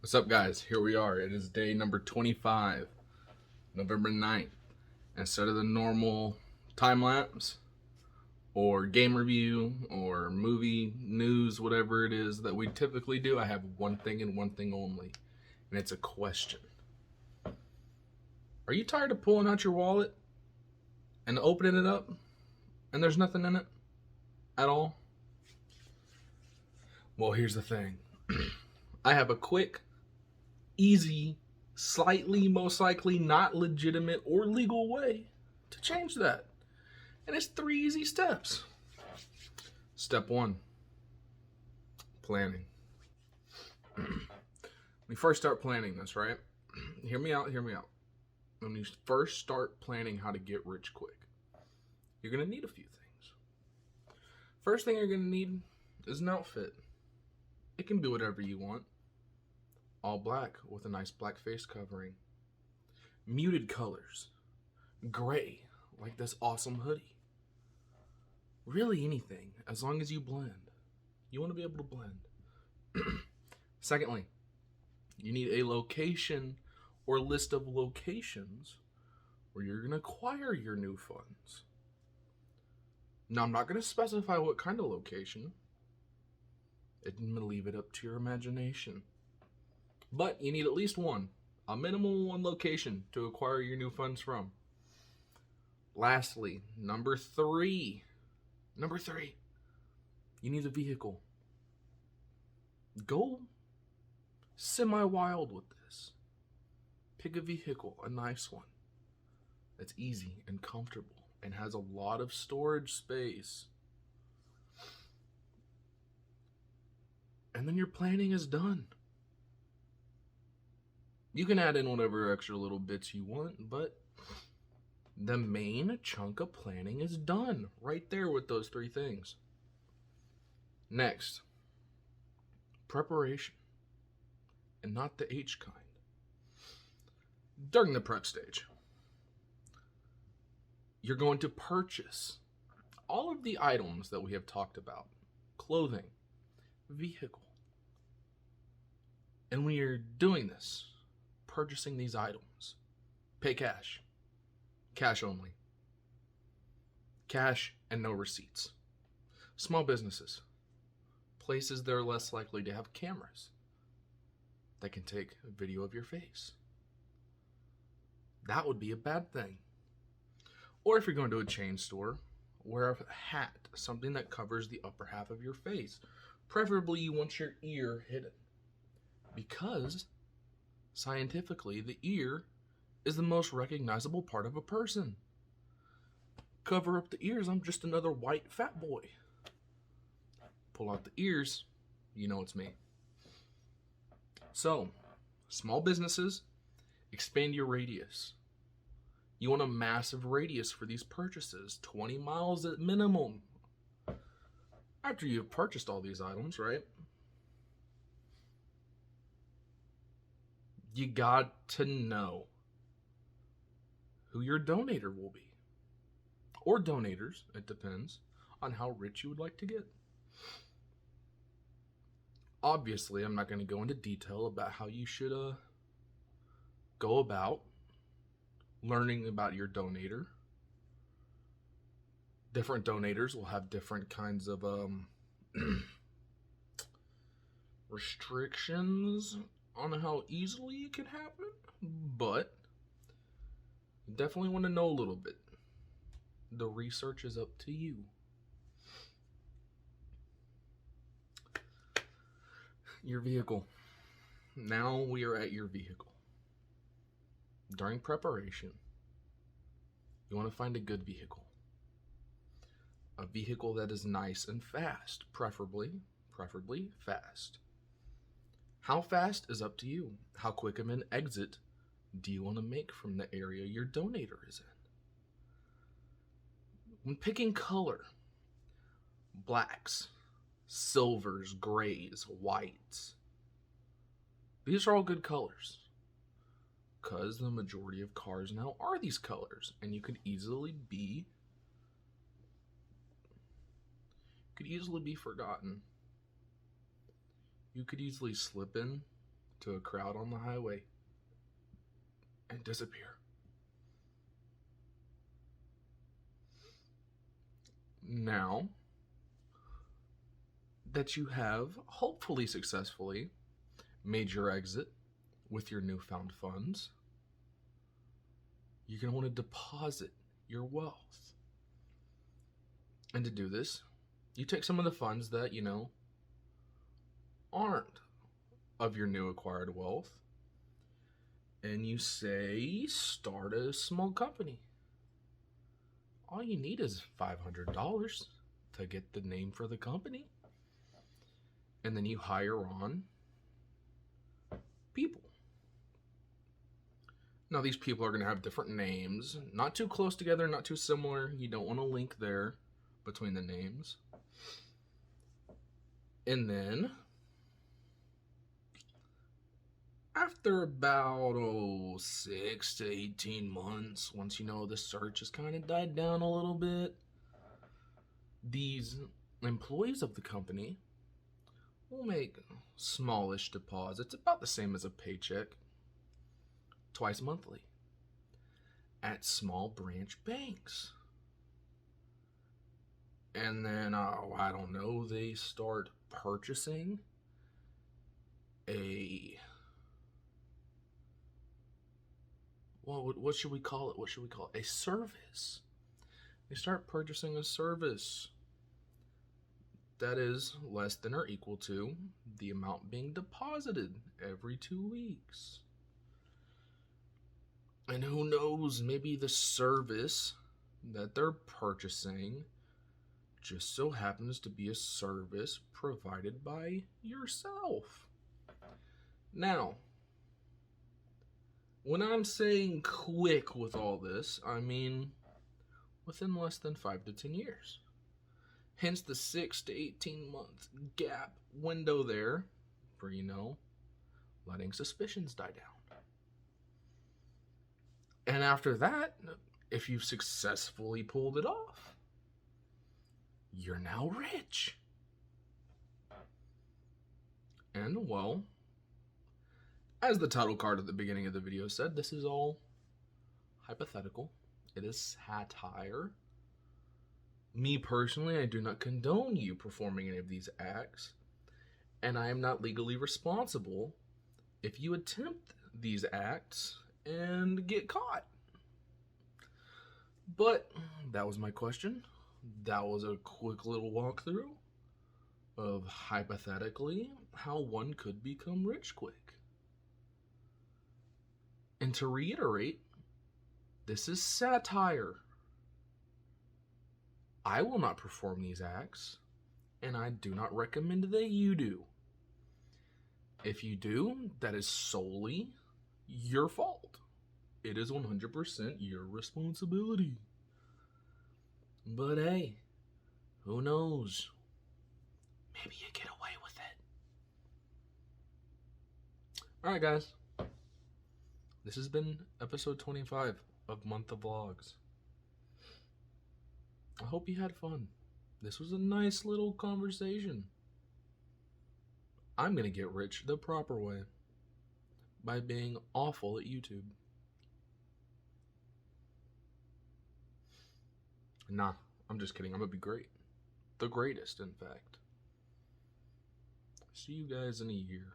What's up, guys? Here we are. It is day number 25, November 9th. Instead of the normal time lapse or game review or movie news, whatever it is that we typically do, I have one thing and one thing only, and it's a question. Are you tired of pulling out your wallet and opening it up and there's nothing in it at all? Well, here's the thing. I have a quick, easy, slightly, most likely not legitimate or legal way to change that. And it's 3 easy steps. Step 1, planning. We first start planning this, right? Hear me out. When you first start planning how to get rich quick, you're going to need a few things. First thing you're going to need is an outfit. It can be whatever you want. All black with a nice black face covering. Muted colors. Gray, like this awesome hoodie. Really anything, as long as you blend. You want to be able to blend. Secondly, you need a location or list of locations where you're going to acquire your new funds. Now, I'm not going to specify what kind of location. I'm going to leave it up to your imagination. But you need at least one, a minimum one location to acquire your new funds from. Lastly, number three, you need a vehicle. Go semi-wild with this. Pick a vehicle, a nice one, that's easy and comfortable and has a lot of storage space. And then your planning is done. You can add in whatever extra little bits you want, but the main chunk of planning is done right there with those 3 things. Next, preparation, and not the H kind. During the prep stage, you're going to purchase all of the items that we have talked about: clothing, vehicle. And when you're doing this, purchasing these items, pay cash. Cash only. Cash and no receipts. Small businesses. Places that are less likely to have cameras that can take a video of your face. That would be a bad thing. Or if you're going to a chain store, wear a hat, something that covers the upper half of your face. Preferably you want your ear hidden, because scientifically the ear is the most recognizable part of a person. Cover up the ears, I'm just another white fat boy. Pull out the ears, you know it's me. So, small businesses, expand your radius. You want a massive radius for these purchases, 20 miles at minimum. After you've purchased all these items, right? You got to know who your donator will be. Or donators, it depends on how rich you would like to get. Obviously, I'm not going to go into detail about how you should go about learning about your donator. Different donators will have different kinds of restrictions on how easily it can happen, but you definitely want to know a little bit. The research is up to you. Your vehicle. Now we are at your vehicle. During preparation, you want to find a good vehicle. A vehicle that is nice and fast, preferably fast. How fast is up to you. How quick of an exit do you want to make from the area your donator is in? When picking color, blacks, silvers, grays, whites, these are all good colors, because the majority of cars now are these colors, and you could easily be forgotten. You could easily slip in to a crowd on the highway and disappear. Now that you have hopefully successfully made your exit with your newfound funds, you're going to want to deposit your wealth. And to do this, you take some of the funds that, aren't of your new acquired wealth, and you say, start a small company. All you need is $500 to get the name for the company. And then you hire on people. Now, these people are going to have different names, not too close together, not too similar. You don't want to link there between the names. And then, after about 6 to 18 months, once the search has kind of died down a little bit, these employees of the company will make smallish deposits, about the same as a paycheck, twice monthly, at small branch banks. And then, they start purchasing what should we call it? A service. They start purchasing a service that is less than or equal to the amount being deposited every 2 weeks. And who knows, maybe the service that they're purchasing just so happens to be a service provided by yourself. Now, when I'm saying quick with all this, I mean within less than 5 to 10 years. Hence the 6 to 18 month gap window there for, letting suspicions die down. And after that, if you've successfully pulled it off, you're now rich. And, well, as the title card at the beginning of the video said, this is all hypothetical. It is satire. Me personally, I do not condone you performing any of these acts, and I am not legally responsible if you attempt these acts and get caught. But that was my question. That was a quick little walkthrough of hypothetically how one could become rich quick. And to reiterate, this is satire. I will not perform these acts, and I do not recommend that you do. If you do, that is solely your fault. It is 100% your responsibility. But hey, who knows? Maybe you get away with it. Alright guys, this has been episode 25 of Month of Vlogs. I hope you had fun. This was a nice little conversation. I'm gonna get rich the proper way, by being awful at YouTube. Nah, I'm just kidding. I'm gonna be great. The greatest, in fact. See you guys in a year.